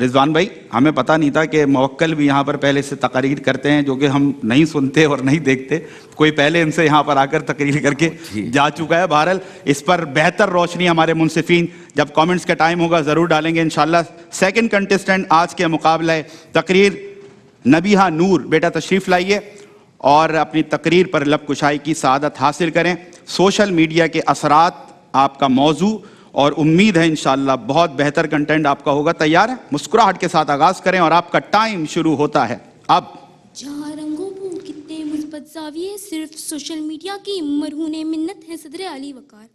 رضوان بھائی ہمیں پتہ نہیں تھا کہ موکل بھی یہاں پر پہلے سے تقریر کرتے ہیں جو کہ ہم نہیں سنتے اور نہیں دیکھتے. کوئی پہلے ان سے یہاں پر آ کر تقریر کر کے جا چکا ہے. بہرحال اس پر بہتر روشنی ہمارے منصفین جب کامنٹس کا ٹائم ہوگا ضرور ڈالیں گے انشاءاللہ. سیکنڈ کنٹسٹنٹ آج کے مقابلہ تقریر نبیہہ نور. بیٹا تشریف لائیے اور اپنی تقریر پر لب کشائی کی سعادت حاصل کریں. سوشل میڈیا کے اثرات آپ کا موضوع اور امید ہے انشاءاللہ بہت بہتر کنٹینٹ آپ کا ہوگا. تیار ہے؟ مسکراہٹ کے ساتھ آغاز کریں اور آپ کا ٹائم شروع ہوتا ہے اب. جہاں رنگوں کو کتنے مثبت زاویے صرف سوشل میڈیا کی مرہون منت ہے صدر علی وقار.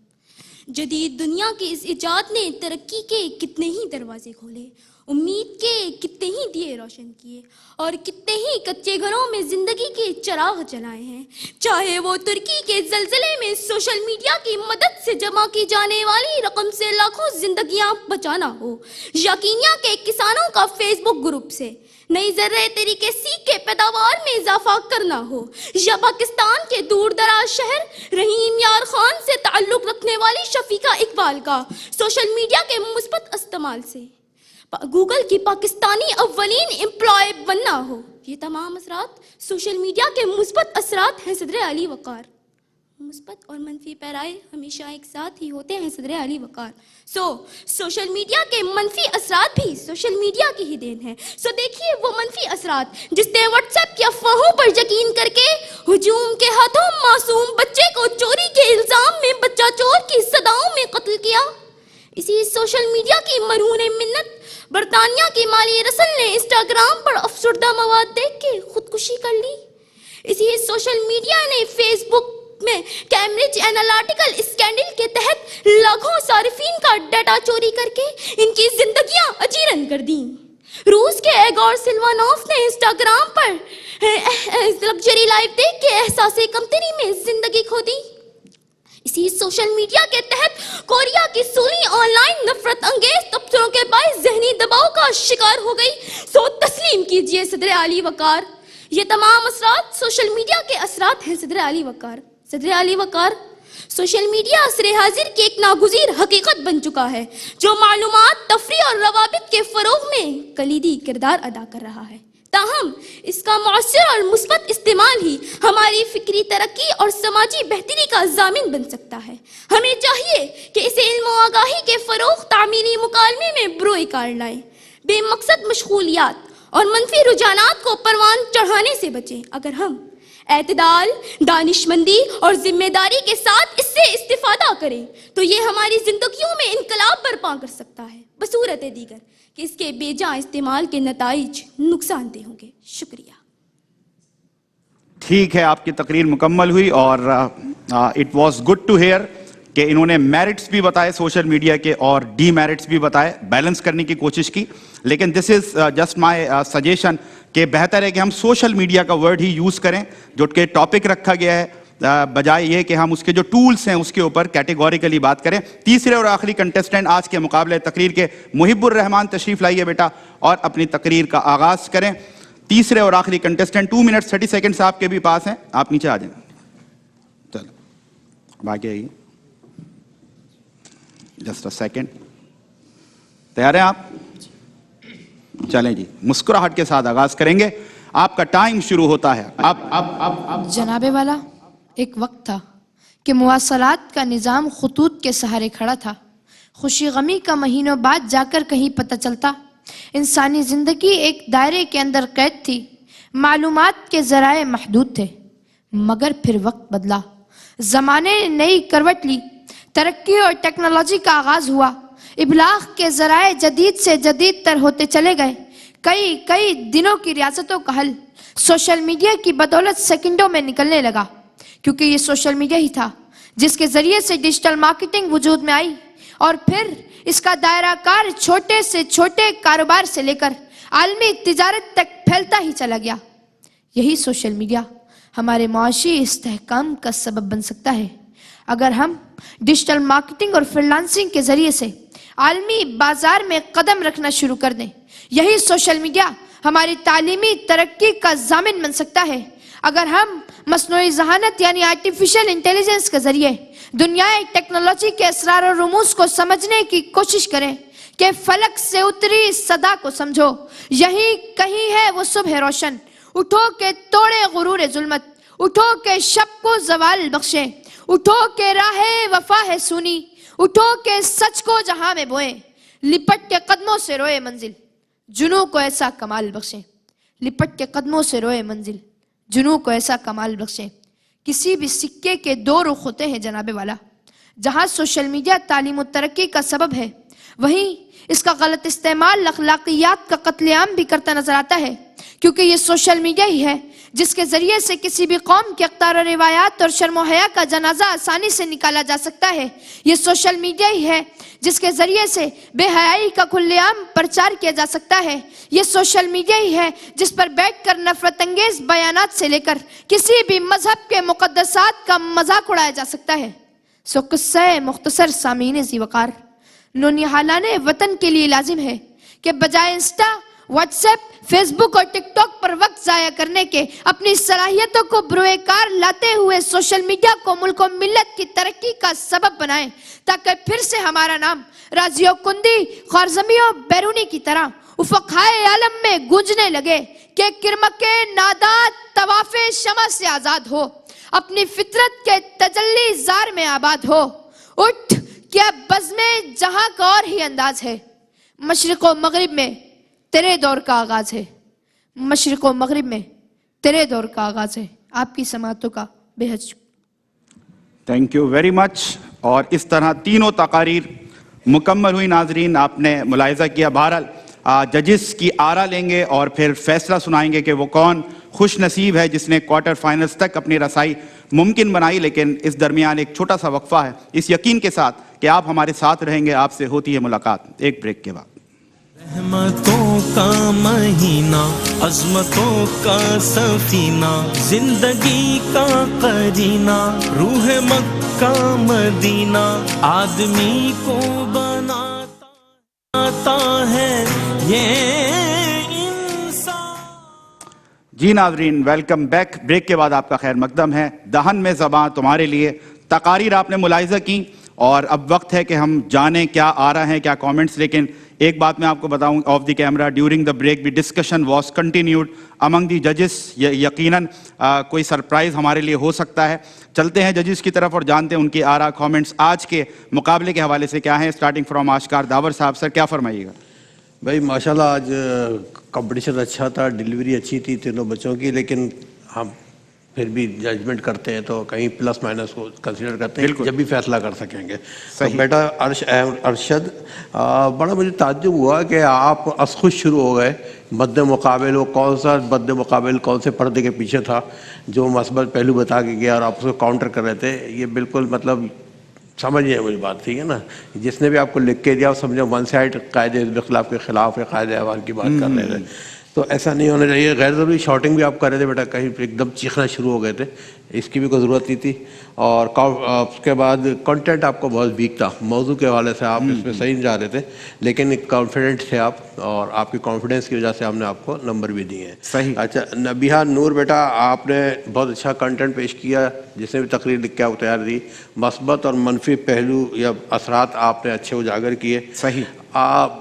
جدید دنیا کی اس ایجاد نے ترقی کے کتنے ہی دروازے کھولے, امید کے کتنے ہی دیے روشن کیے اور کتنے ہی کچے گھروں میں زندگی کے چراغ جلائے ہیں. چاہے وہ ترکی کے زلزلے میں سوشل میڈیا کی مدد سے جمع کی جانے والی رقم سے لاکھوں زندگیاں بچانا ہو, یا کینیا کے کسانوں کا فیس بک گروپ سے نئی ذرے طریقے سیکھ کے پیداوار میں اضافہ کرنا ہو, یا پاکستان کے دور دراز شہر رحیم یار خان سے تعلق رکھنے والی شفیقہ اقبال کا سوشل میڈیا کے مثبت استعمال سے گوگل کی پاکستانی اولین امپلائی بننا ہو. یہ تمام اثرات سوشل میڈیا کے مثبت اثرات ہیں صدر علی وقار. مثبت اور منفی پیرائے ہمیشہ ایک ساتھ ہی ہوتے ہیں صدر علی وقار. سوشل میڈیا کے منفی اثرات بھی سوشل میڈیا کی ہی دین ہے. دیکھیے وہ منفی اثرات جس نے واٹس ایپ کی افواہوں پر یقین کر کے ہجوم کے ہاتھوں معصوم بچے کو چوری کے الزام میں بچہ چور کی صداؤں میں قتل کیا. اسی سوشل میڈیا کی مرہون منت برطانیہ کی مالی رسل نے انسٹاگرام پر افسردہ مواد دیکھ کے خودکشی کر لی. اسی سوشل میڈیا نے فیس بک میں کیمبرج انالٹیکل اسکینڈل کے تحت لاکھوں صارفین کا ڈیٹا چوری کر کے ان کی زندگیاں اجیرن کر دیں. روس کے ایگور سلوانوف نے انسٹاگرام پر لگژری لائف دیکھ کے احساس کمتری میں زندگی کھو دی. اسی سوشل میڈیا کے تحت کوریا کی سونی آن لائن نفرت انگیز تبصروں کے باعث ذہنی دباؤ کا شکار ہو گئی. تسلیم کیجئے صدر علی وقار, یہ تمام اثرات سوشل میڈیا کے اثرات ہیں صدر علی وقار. صدر علی وقار, سوشل میڈیا عصر حاضر کی ایک ناگزیر حقیقت بن چکا ہے جو معلومات, تفریح اور روابط کے فروغ میں کلیدی کردار ادا کر رہا ہے. تاہم اس کا مؤثر اور مثبت استعمال ہی ہماری فکری ترقی اور سماجی بہتری کا ضامن بن سکتا ہے. ہمیں چاہیے کہ اسے علم و آگاہی کے فروغ, تعمیری مکالمے میں بروئے کار لائیں, بے مقصد مشغولیات اور منفی رجحانات کو پروان چڑھانے سے بچیں. اگر ہم اعتدال, دانشمندی اور ذمہ داری کے ساتھ اس سے استفادہ کریں تو یہ ہماری زندگیوں میں انقلاب برپا کر سکتا ہے, بصورت دیگر کہ اس کے بے جا استعمال کے نتائج نقصان دہ ہوں گے. شکریہ. ٹھیک ہے, آپ کی تقریر مکمل ہوئی اور it was good to hear کہ انہوں نے میرٹس بھی بتائے سوشل میڈیا کے اور ڈی میرٹس بھی بتائے, بیلنس کرنے کی کوشش کی. لیکن دس از جسٹ مائی سجیشن کہ بہتر ہے کہ ہم سوشل میڈیا کا ورڈ ہی یوز کریں جو کہ ٹاپک رکھا گیا ہے, بجائے یہ کہ ہم اس کے جو ٹولز ہیں اس کے اوپر کیٹیگوریکلی بات کریں. تیسرے اور آخری کنٹسٹنٹ آج کے مقابلے تقریر کے محب الرحمان تشریف لائیے بیٹا اور اپنی تقریر کا آغاز کریں. تیسرے اور آخری کنٹسٹنٹ 2 منٹ 30 سیکنڈز آپ کے بھی پاس ہیں, آپ نیچے آ جائیں. چلو باقی آئیے, جسٹ اے سیکنڈ. تیار ہیں آپ؟ چلیں جی, مسکراہٹ کے ساتھ آغاز کریں گے. آپ کا ٹائم شروع ہوتا ہے اب. جناب والا, ایک وقت تھا کہ مواصلات کا نظام خطوط کے سہارے کھڑا تھا. خوشی غمی کا مہینوں بعد جا کر کہیں پتہ چلتا. انسانی زندگی ایک دائرے کے اندر قید تھی, معلومات کے ذرائع محدود تھے. مگر پھر وقت بدلا, زمانے نے نئی کروٹ لی, ترقی اور ٹیکنالوجی کا آغاز ہوا. ابلاغ کے ذرائع جدید سے جدید تر ہوتے چلے گئے. کئی دنوں کی ریاستوں کا حل سوشل میڈیا کی بدولت سیکنڈوں میں نکلنے لگا, کیونکہ یہ سوشل میڈیا ہی تھا جس کے ذریعے سے ڈیجیٹل مارکیٹنگ وجود میں آئی اور پھر اس کا دائرہ کار چھوٹے سے چھوٹے کاروبار سے لے کر عالمی تجارت تک پھیلتا ہی چلا گیا. یہی سوشل میڈیا ہمارے معاشی استحکام کا سبب بن سکتا ہے اگر ہم ڈیجیٹل مارکیٹنگ اور فریلانسنگ کے ذریعے سے عالمی بازار میں قدم رکھنا شروع کر دیں. یہی سوشل میڈیا ہماری تعلیمی ترقی کا ضامن بن سکتا ہے اگر ہم مصنوعی ذہانت یعنی آرٹیفیشل انٹیلیجنس کے ذریعے دنیائے ٹیکنالوجی کے اسرار و رموز کو سمجھنے کی کوشش کریں کہ فلک سے اتری صدا کو سمجھو، یہی کہیں ہے وہ صبح روشن، اٹھو کہ توڑے غرور ظلمت، اٹھو کہ شب کو زوال بخشے، اٹھو کہ راہ وفا ہے سونی، اٹھو کہ سچ کو جہاں میں بوئے، لپٹ کے قدموں سے روئے منزل، جنوں کو ایسا کمال بخشے، لپٹ کے قدموں سے روئے منزل، جنوں کو ایسا کمال بخشے۔ کسی بھی سکے کے دو رخ ہوتے ہیں جناب والا، جہاں سوشل میڈیا تعلیم و ترقی کا سبب ہے، وہیں اس کا غلط استعمال اخلاقیات کا قتل عام بھی کرتا نظر آتا ہے، کیونکہ یہ سوشل میڈیا ہی ہے جس کے ذریعے سے کسی بھی قوم کے اقدار و روایات اور شرم و حیا کا جنازہ آسانی سے نکالا جا سکتا ہے۔ یہ سوشل میڈیا ہی ہے جس کے ذریعے سے بے حیائی کا کھلے عام پرچار کیا جا سکتا ہے۔ یہ سوشل میڈیا ہی ہے جس پر بیٹھ کر نفرت انگیز بیانات سے لے کر کسی بھی مذہب کے مقدسات کا مذاق اڑایا جا سکتا ہے۔ سو قصہ مختصر سامعین ذی وقار، نونہالان وطن کے لیے لازم ہے کہ بجائے انسٹا، واٹس ایپ، فیس بک اور ٹک ٹاک پر وقت ضائع کرنے کے اپنی صلاحیتوں کو بروئے کار لاتے ہوئے سوشل میڈیا کو ملک و ملت کی ترقی کا سبب بنائیں، تاکہ پھر سے ہمارا نام رازی و کندی، خوارزمی و بیرونی کی طرح افقہائے عالم میں گونجنے لگے کہ کرمک نادات طواف شمع سے آزاد ہو، اپنی فطرت کے تجلی زار میں آباد ہو۔ اٹھ کہ اب بزم جہاں کا اور ہی انداز ہے، مشرق و مغرب میں تیرے دور کا آغاز ہے، مشرق و مغرب میں تیرے دور کا آغاز ہے۔ آپ کی سماعتوں کا بے حد شکریہ۔ Thank you very much. اور اس طرح تینوں تقاریر مکمل ہوئی۔ ناظرین آپ نے ملاحظہ کیا، بہرحال ججز کی آرا لیں گے اور پھر فیصلہ سنائیں گے کہ وہ کون خوش نصیب ہے جس نے کوارٹر فائنلز تک اپنی رسائی ممکن بنائی۔ لیکن اس درمیان ایک چھوٹا سا وقفہ ہے، اس یقین کے ساتھ کہ آپ ہمارے ساتھ رہیں گے، آپ سے ہوتی ہے ملاقات ایک بریک کے بعد۔ رحمتوں کا مہینہ، عظمتوں کا سفینہ، زندگی کا قرینہ، روح مکہ مدینہ، آدمی کو بناتا ہے یہ انسان۔ جی ناظرین، ویلکم بیک۔ بریک کے بعد آپ کا خیر مقدم ہے۔ دہن میں زباں تمہارے لیے تقاریر آپ نے ملاحظہ کی، اور اب وقت ہے کہ ہم جانیں کیا آ رہا ہے، کیا کامنٹس۔ لیکن ایک بات میں آپ کو بتاؤں of the camera, during the break بھی ڈسکشن واز کنٹینیوڈ امنگ دی ججز۔ یقیناً کوئی سرپرائز ہمارے لیے ہو سکتا ہے۔ چلتے ہیں ججز کی طرف اور جانتے ہیں ان کی آرا، کامنٹس آج کے مقابلے کے حوالے سے کیا ہیں۔ اسٹارٹنگ فرام آشکار داور صاحب، سر کیا فرمائیے گا؟ بھائی ماشاءاللہ آج کمپٹیشن اچھا تھا، ڈیلیوری اچھی تھی تینوں بچوں کی، لیکن ہم پھر بھی ججمنٹ کرتے ہیں تو کہیں پلس مائنس کو کنسیڈر کرتے ہیں جب بھی فیصلہ کر سکیں گے۔ تو بیٹا ارشد، بڑا مجھے تعجب ہوا کہ آپ خوش شروع ہو گئے۔ مد مقابل وہ کون سا مد مقابل کون سے پردے کے پیچھے تھا جو مثبت پہلو بتا کے گیا اور آپ اس کو کاؤنٹر کر رہے تھے؟ یہ بالکل مطلب سمجھیے میری بات، ٹھیک ہے نا؟ جس نے بھی آپ کو لکھ کے دیا سمجھے ون سائڈ قاعدے اخلاق کے خلاف ہے، قاعدے احوال کی بات کر رہے تھے، تو ایسا نہیں ہونا چاہیے۔ غیر ضروری شاٹنگ بھی آپ کر رہے تھے بیٹا، کہیں ایک دم چیخنا شروع ہو گئے تھے، اس کی بھی کوئی ضرورت نہیں تھی۔ اور اس کے بعد کنٹینٹ آپ کو بہت ویک تھا، موضوع کے حوالے سے آپ اس میں صحیح نہیں جا رہے تھے، لیکن کانفیڈنٹ تھے آپ، اور آپ کی کانفیڈنس کی وجہ سے ہم نے آپ کو نمبر بھی دیے ہیں۔ صحیح۔ اچھا نبیہہ نور بیٹا، آپ نے بہت اچھا کنٹینٹ پیش کیا، جس نے بھی تقریر لکھ کے آپ تیار دی، مثبت اور منفی پہلو یا اثرات آپ نے اچھے اجاگر کیے۔ صحیح۔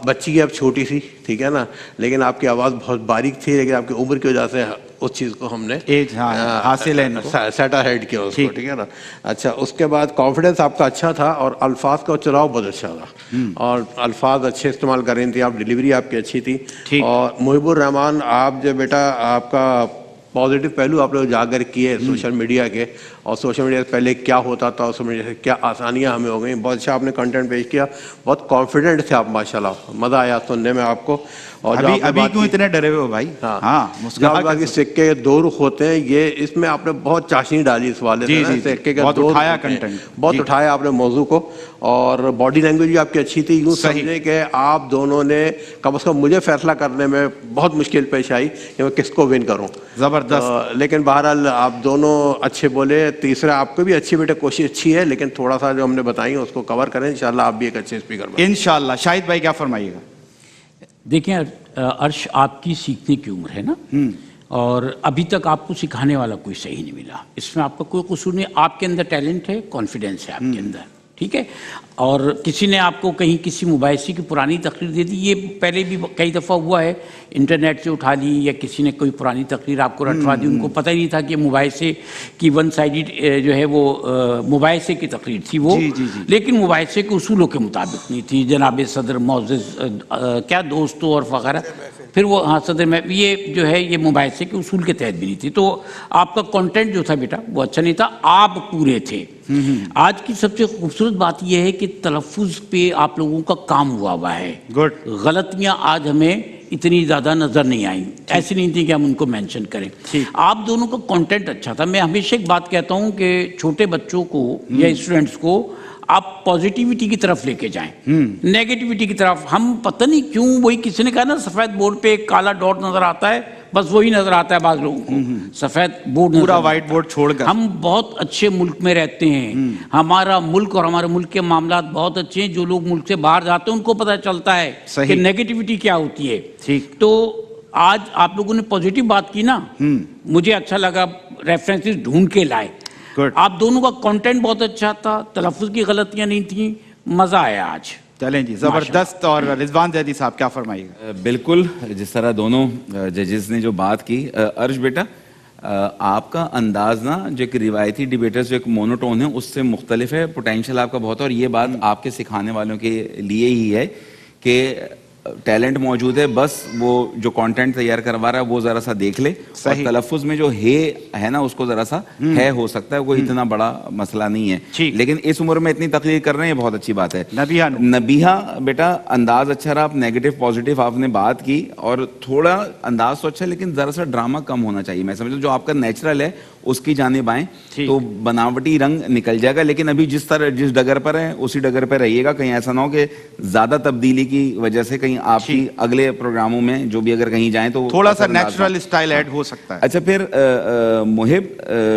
بچی اب چھوٹی سی، ٹھیک ہے نا، لیکن آپ کی آواز بہت باریک تھی، لیکن آپ کی عمر کی وجہ سے اس چیز کو ہم نے ایج حاصل ہے، سیٹ ہیڈ کیا اس کو، ٹھیک ہے نا۔ اچھا اس کے بعد کانفیڈنس آپ کا اچھا تھا، اور الفاظ کا چلاؤ بہت اچھا تھا، اور الفاظ اچھے استعمال کر رہی تھی آپ، ڈیلیوری آپ کی اچھی تھی۔ اور محب الرحمان، آپ جو بیٹا آپ کا پازیٹیو پہلو آپ نے اجاگر کیے سوشل میڈیا کے، اور سوشل میڈیا سے پہلے کیا ہوتا تھا، سوشل میڈیا سے کیا آسانیاں ہمیں ہو گئیں، بہت اچھا آپ نے کنٹینٹ پیش کیا، بہت کانفیڈنٹ تھے آپ ماشاءاللہ، مزہ آیا سننے میں آپ کو۔ اور ابھی کیوں اتنے ڈرے ہوئے ہو بھائی؟ ہاں، سکے کے دو رخ ہوتے ہیں، یہ اس میں آپ نے بہت چاشنی ڈالی اس والے سے، سکے کے دو رخ، بہت اٹھایا آپ نے موضوع کو، اور باڈی لینگویج بھی آپ کی اچھی تھی۔ یوں سمجھیں کہ آپ دونوں نے کم از کم مجھے فیصلہ کرنے میں بہت مشکل پیش آئی کہ میں کس کو ون کروں، زبردست۔ لیکن بہرحال آپ دونوں اچھے بولے۔ تیسرا آپ کو بھی اچھی بیٹے کوشش اچھی ہے، لیکن تھوڑا سا جو ہم نے بتائی اس کو کور کریں، انشاءاللہ آپ بھی ایک اچھے اسپیکر بنیں انشاءاللہ۔ شاہد بھائی کیا فرمائیے گا؟ دیکھیں عرش، آپ کی سیکھنے کی عمر ہے نا، اور ابھی تک آپ کو سکھانے والا کوئی صحیح نہیں ملا، اس میں آپ کا کوئی قصور نہیں، آپ کے اندر ٹیلنٹ ہے، کانفیڈنس ہے آپ کے اندر، ٹھیک ہے. اور کسی نے آپ کو کہیں کسی مباحثے کی پرانی تقریر دے دی, یہ پہلے بھی کئی دفعہ ہوا ہے, انٹرنیٹ سے اٹھا لی یا کسی نے کوئی پرانی تقریر آپ کو رٹوا دی, ان کو پتہ ہی نہیں تھا کہ مباحثے کی ون سائیڈڈ جو ہے وہ مباحثے کی تقریر تھی وہ, لیکن مباحثے کے اصولوں کے مطابق نہیں تھی. جناب صدر معزز کیا دوستوں اور وغیرہ, پھر وہ ہاں صدر میں یہ جو ہے یہ مباحثے کے اصول کے تحت بھی نہیں تھی. تو آپ کا کانٹینٹ جو تھا بیٹا وہ اچھا نہیں تھا, آپ پورے تھے. آج کی سب سے خوبصورت بات یہ ہے کہ تلفظ پہ آپ لوگوں کا کام ہوا ہے. غلطیاں آج ہمیں اتنی زیادہ نظر نہیں آئیں, ایسی نہیں تھی کہ ہم ان کو مینشن کریں. آپ دونوں کا کانٹینٹ اچھا تھا. میں ہمیشہ ایک بات کہتا ہوں کہ چھوٹے بچوں کو یا اسٹوڈنٹس کو آپ پازیٹیوٹی کی طرف لے کے جائیں, نیگیٹیوٹی کی طرف ہم پتہ نہیں کیوں, وہی کسی نے کہا نا سفید بورڈ پہ ایک کالا ڈاٹ نظر آتا ہے, بس وہی نظر آتا ہے بعض لوگوں کو, سفید بورڈ پورا وائٹ بورڈ چھوڑ کر. ہم بہت اچھے ملک میں رہتے ہیں, ہمارا ملک اور ہمارے ملک کے معاملات بہت اچھے ہیں. جو لوگ ملک سے باہر جاتے ہیں ان کو پتہ چلتا ہے کہ نیگیٹیوٹی کیا ہوتی ہے. تو آج آپ لوگوں نے پازیٹیو بات کی نا, مجھے اچھا لگا, ریفرنسز ڈھونڈ کے لائے. آپ دونوں کا کانٹینٹ بہت اچھا تھا, تلفظ کی غلطیاں نہیں تھیں, مزہ آیا آج. چلیں جی زبردست. اور رضوان زیدی صاحب کیا فرمائیے گا؟ بالکل جس طرح دونوں ججز نے جو بات کی. عرش بیٹا آپ کا انداز نا جو ایک روایتی ڈیبیٹرز جو ایک مونوٹون ہے اس سے مختلف ہے, پوٹینشیل آپ کا بہت ہے, اور یہ بات آپ کے سکھانے والوں کے لیے ہی ہے کہ ٹیلنٹ موجود ہے, بس وہ جو کانٹینٹ تیار کروا رہا ہے وہ ذرا سا دیکھ لے, اور تلفظ میں جو ہے نا اس کو ذرا سا ہے, ہو سکتا ہے کوئی اتنا بڑا مسئلہ نہیں ہے, لیکن اس عمر میں اتنی تقریر کر رہے ہیں یہ بہت اچھی بات ہے. نبیہا بیٹا انداز اچھا رہا, آپ نیگیٹو پازیٹیو آپ نے بات کی, اور تھوڑا انداز تو اچھا لیکن ذرا سا ڈرامہ کم ہونا چاہیے. میں سمجھتا ہوں جو آپ کا نیچرل ہے اس کی جانب آئیں تو بناوٹی رنگ نکل جائے گا, لیکن ابھی جس ڈگر پر ہے اسی ڈگر پہ رہیے گا. کہیں ایسا نہ ہو کہ زیادہ تبدیلی کی وجہ سے کہیں آپ کی اگلے پروگراموں میں جو بھی اگر کہیں جائیں تو تھوڑا سا نیچرل اسٹائل ایڈ ہو سکتا ہے. اچھا پھر محب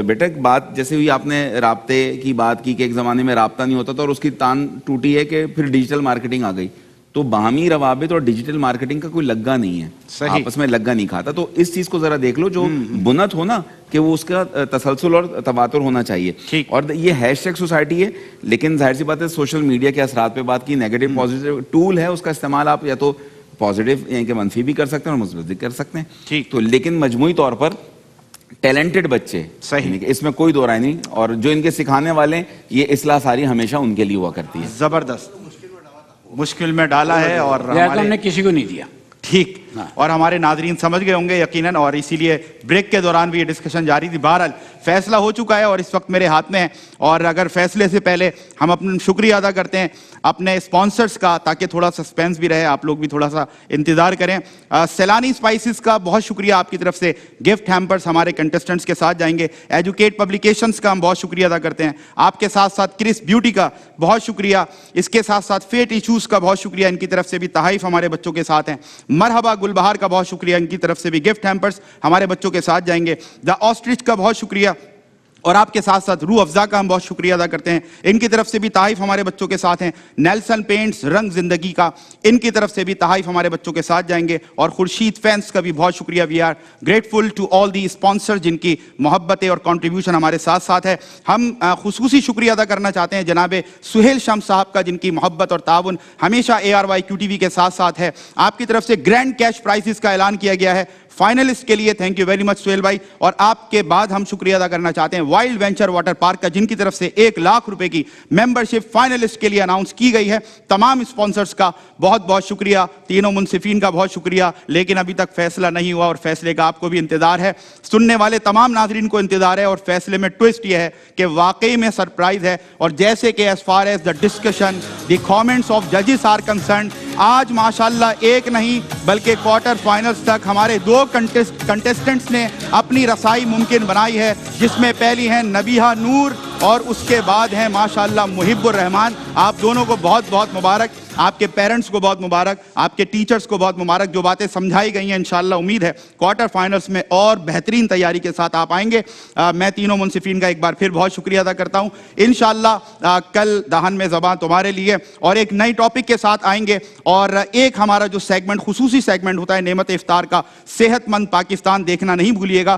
بیٹا ایک بات جیسے ہوئی, آپ نے رابطے کی بات کی کہ ایک زمانے میں رابطہ نہیں ہوتا تھا اور اس کی تان ٹوٹی ہے کہ پھر ڈیجیٹل مارکیٹنگ آ گئی, تو باہمی روابط اور ڈیجیٹل مارکیٹنگ کا کوئی لگا نہیں ہے, آپس میں لگا نہیں کھاتا. تو اس چیز کو ذرا دیکھ لو, جو بنت ہو نا کہ وہ اس کا تسلسل اور تواتر ہونا چاہیے. اور یہ ہیش ٹیگ سوسائٹی ہے, لیکن ظاہر سی بات ہے سوشل میڈیا کے اثرات پہ بات کی, نیگیٹو پازیٹیو ٹول ہے, اس کا استعمال آپ یا تو پازیٹیو یعنی کہ منفی بھی کر سکتے ہیں اور مثبت بھی کر سکتے ہیں. تو لیکن مجموعی طور پر ٹیلنٹڈ بچے صحیح, اس میں کوئی دو رائے نہیں, اور جو ان کے سکھانے والے یہ اصلاح ساری ہمیشہ ان کے لیے ہوا کرتی ہے. زبردست, مشکل میں ڈالا ہے اور ہم نے کسی کو نہیں دیا. ٹھیک, اور ہمارے ناظرین سمجھ گئے ہوں گے یقیناً, اور اسی لیے بریک کے دوران بھی یہ ڈسکشن جاری تھی. بہرحال فیصلہ ہو چکا ہے اور اس وقت میرے ہاتھ میں ہے, اور اگر فیصلے سے پہلے ہم اپنا شکریہ ادا کرتے ہیں اپنے اسپانسرز کا, تاکہ تھوڑا سسپینس بھی رہے, آپ لوگ بھی تھوڑا سا انتظار کریں. سیلانی اسپائسز کا بہت شکریہ آپ کی طرف سے, گفٹ ہیمپرز ہمارے کنٹسٹنٹس کے ساتھ جائیں گے. ایجوکیٹ پبلیکیشنز کا ہم بہت شکریہ ادا کرتے ہیں آپ کے ساتھ ساتھ. کرس بیوٹی کا بہت شکریہ, اس کے ساتھ ساتھ فیٹ ایشوز کا بہت شکریہ, ان کی طرف سے بھی تحائف ہمارے بچوں کے ساتھ ہیں. مرحبا گلبہار کا بہت شکریہ, ان کی طرف سے بھی گفٹ ہیمپرز ہمارے بچوں کے ساتھ جائیں گے. دا آسٹرچ کا بہت شکریہ, اور آپ کے ساتھ ساتھ روح افزا کا ہم بہت شکریہ ادا کرتے ہیں, ان کی طرف سے بھی تحائف ہمارے بچوں کے ساتھ ہیں. نیلسن پینٹس رنگ زندگی کا, ان کی طرف سے بھی تحائف ہمارے بچوں کے ساتھ جائیں گے. اور خورشید فینس کا بھی بہت شکریہ. We are grateful to all the sponsor جن کی محبتیں اور کنٹریبیوشن ہمارے ساتھ ساتھ ہے. ہم خصوصی شکریہ ادا کرنا چاہتے ہیں جناب سہیل شمس صاحب کا, جن کی محبت اور تعاون ہمیشہ ARYQTV کے ساتھ ساتھ ہے. آپ کی طرف سے گرینڈ کیش پرائزز کا اعلان کیا گیا ہے فائنلسٹ کے لیے. Thank you very much Sohail بھائی. اور آپ کے بعد ہم شکریہ ادا کرنا چاہتے ہیں وائلڈ وینچر واٹر پارک کا, جن کی طرف سے 1 لاکھ روپے کی ممبرشپ فائنلسٹ کے لیے اناؤنس کی گئی ہے. تمام اسپانسرز کا بہت بہت شکریہ, تینوں منصفین کا بہت شکریہ. لیکن ابھی تک فیصلہ نہیں ہوا, اور فیصلے کا آپ کو بھی انتظار ہے, سننے والے تمام ناظرین کو انتظار ہے. اور فیصلے میں ٹوسٹ یہ ہے کہ واقعی میں سرپرائز ہے, اور جیسے کہ as far as the discussion the comments of ججز آر کنسرنڈ, آج ماشاءاللہ ایک نہیں بلکہ کوارٹر فائنلز تک ہمارے 2 کنٹسٹنٹس نے اپنی رسائی ممکن بنائی ہے, جس میں پہلی ہیں نبیہا نور اور اس کے بعد ہیں ماشاءاللہ محب الرحمان. آپ دونوں کو بہت بہت مبارک, آپ کے پیرنٹس کو بہت مبارک, آپ کے ٹیچرز کو بہت مبارک. جو باتیں سمجھائی گئی ہیں انشاءاللہ امید ہے کوارٹر فائنلز میں اور بہترین تیاری کے ساتھ آپ آئیں گے. میں تینوں منصفین کا ایک بار پھر بہت شکریہ ادا کرتا ہوں. انشاءاللہ کل دہن میں زباں تمہارے لیے اور ایک نئی ٹاپک کے ساتھ آئیں گے. اور ایک ہمارا جو سیگمنٹ خصوصی سیگمنٹ ہوتا ہے نعمت افطار کا, صحت مند پاکستان دیکھنا نہیں بھولیے گا.